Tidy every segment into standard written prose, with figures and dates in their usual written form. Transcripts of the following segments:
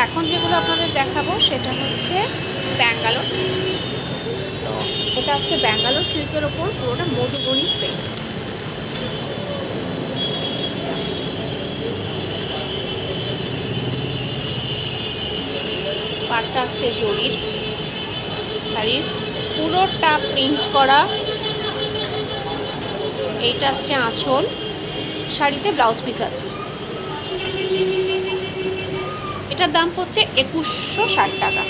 এখন যেগুলো আপনাদের দেখাবো সেটা হচ্ছে ব্যাঙ্গালোর সিল্ক। তো এটা হচ্ছে ব্যাঙ্গালোর সিল্কের ওপর পুরোটা মধুবনী প্রিন্ট। পাটটা আসছে জরির, শাড়ির পুরোটা প্রিন্ট করা। এইটা আসছে আঁচল, শাড়িতে ব্লাউজ পিস আছে। এটার দাম হচ্ছে 2160 টাকা।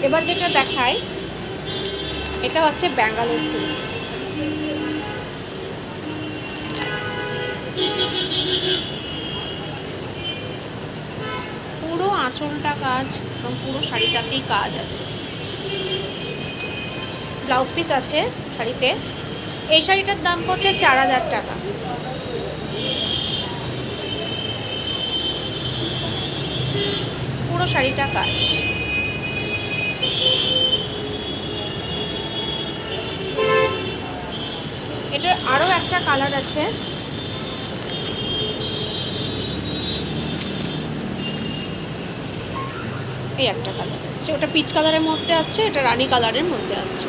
এবার যেটা দেখায় এটা হচ্ছে ব্যাঙ্গালোর সিল্ক। পুরো আঁচলটা কাজ এবং পুরো শাড়িটাতেই কাজ আছে, ব্লাউজ পিস আছে শাড়িতে। এই শাড়িটার দাম হচ্ছে 4000 টাকা। পুরো শাড়িটা কাজ। এটার আরও একটা কালার আছে, এই একটা কালার আসছে, ওটা পিচ কালারের মধ্যে আসছে, এটা রানী কালারের মধ্যে আসছে।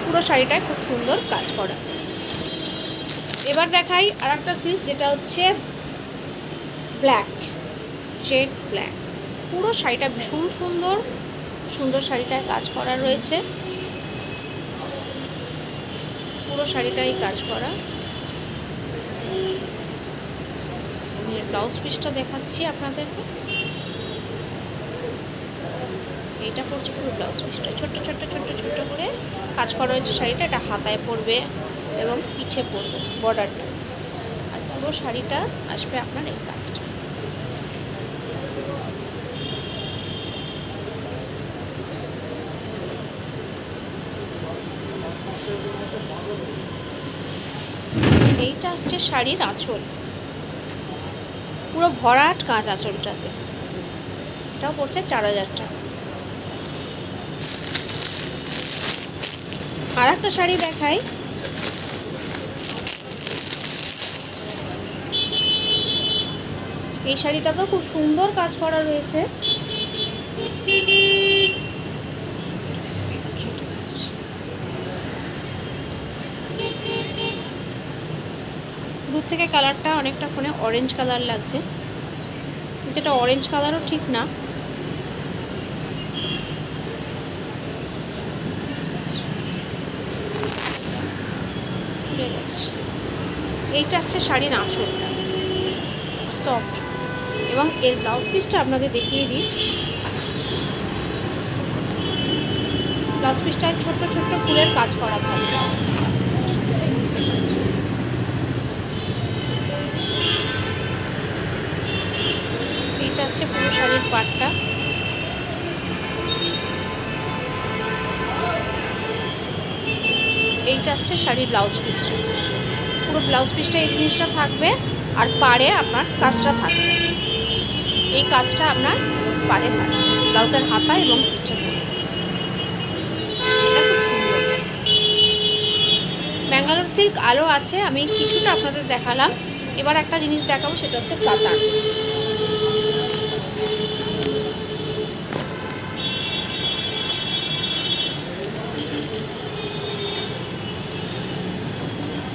পুরো শাড়িটায় খুব সুন্দর কাজ করা। এবার দেখাই আর একটা সিল্ক, যেটা হচ্ছে ব্ল্যাক, জেড ব্ল্যাক। পুরো শাড়িটা ভীষণ সুন্দর সুন্দর, শাড়িটায় কাজ করা রয়েছে, পুরো শাড়িটাই কাজ করা। আমি ব্লাউজ পিসটা দেখাচ্ছি আপনাদেরকে। এইটা পড়ছে পুরো ব্লাউজ পিসটা, ছোট্ট ছোট্ট ছোট্ট ছোট্ট করে কাজ করা হয়েছে শাড়িটা। এটা হাতায় পরবে এবং পিঠে পরবে বর্ডারটা, আর পুরো শাড়িটা আসবে আপনার এই কাজটা। এইটা আসছে শাড়ির আঁচল, পুরো ভরাট কাজ আঁচলটাতে। এটাও পড়ছে 4000 টাকা। আর একটা শাড়ি দেখাই, এই শাড়িটা তো খুব সুন্দর কাজ করা রয়েছে। দূর থেকে কালারটা অনেকটা ফোনে অরেঞ্জ কালার লাগছে, কিন্তু এটা অরেঞ্জ কালারও ঠিক না। এইটা আসছে শাড়ির আঁচলটা, সফট, এবং এর ব্লাউজ পিসটা আপনাদের দেখিয়ে দিই। ব্লাউজ পিসটায় ছোট্ট ছোট্ট ফুলের কাজ করা থাকবে। এইটা আসছে পুরো শাড়ির পাটটা। এইটা আসছে শাড়ির ব্লাউজ পিসটা, পুরো ব্লাউজ পিসটা এই জিনিসটা থাকবে, আর পাড়ে আপনার কাজটা থাকবে। এই কাজটা আপনার পাড়ে থাকবে, ব্লাউজের হাতা এবং পিঠে। এটা খুব সুন্দর। ব্যাঙ্গালোর সিল্ক আরও আছে, আমি কিছুটা আপনাদের দেখালাম। এবার একটা জিনিস দেখাবো, সেটা হচ্ছে কাতান।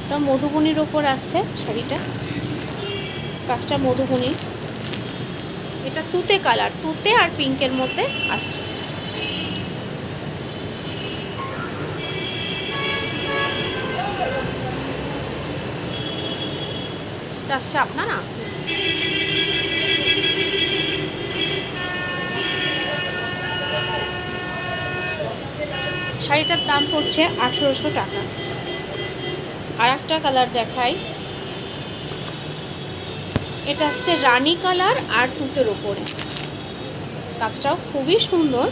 তো মধুবনির ওপর আসছে শাড়িটা, কাজটা মধুবনি। এটা তুতে কালার, তুতে আর পিঙ্কের মধ্যে আসছে। এটা আসছে আপনার আঁচল। শাড়িটার দাম পড়ছে 1800 টাকা। আর একটা কালার দেখাই, এটা আসছে রানী কালার আর তুতের ওপরে, কাজটাও খুবই সুন্দর।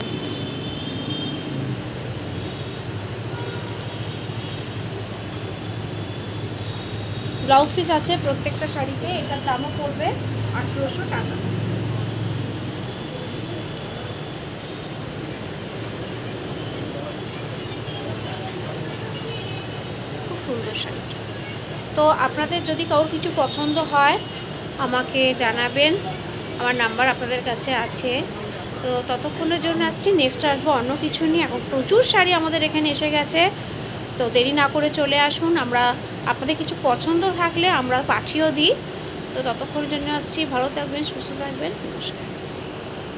ব্লাউজ পিস আছে প্রত্যেকটা শাড়িতে। এটার দামও পড়বে 1800 টাকা। খুব সুন্দর শাড়িটা। তো আপনাদের যদি কারোর কিছু পছন্দ হয় আমাকে জানাবেন, আমার নাম্বার আপনাদের কাছে আছে। তো ততক্ষণের জন্য আসছি, নেক্সট আসবো অন্য কিছু নিয়ে। এখন প্রচুর শাড়ি আমাদের এখানে এসে গেছে, তো দেরি না করে চলে আসুন। আমরা আপনাদের কিছু পছন্দ থাকলে আমরা পাঠিয়েও দিই। তো ততক্ষণের জন্য আসছি, ভালো থাকবেন, সুস্থ থাকবেন, নমস্কার।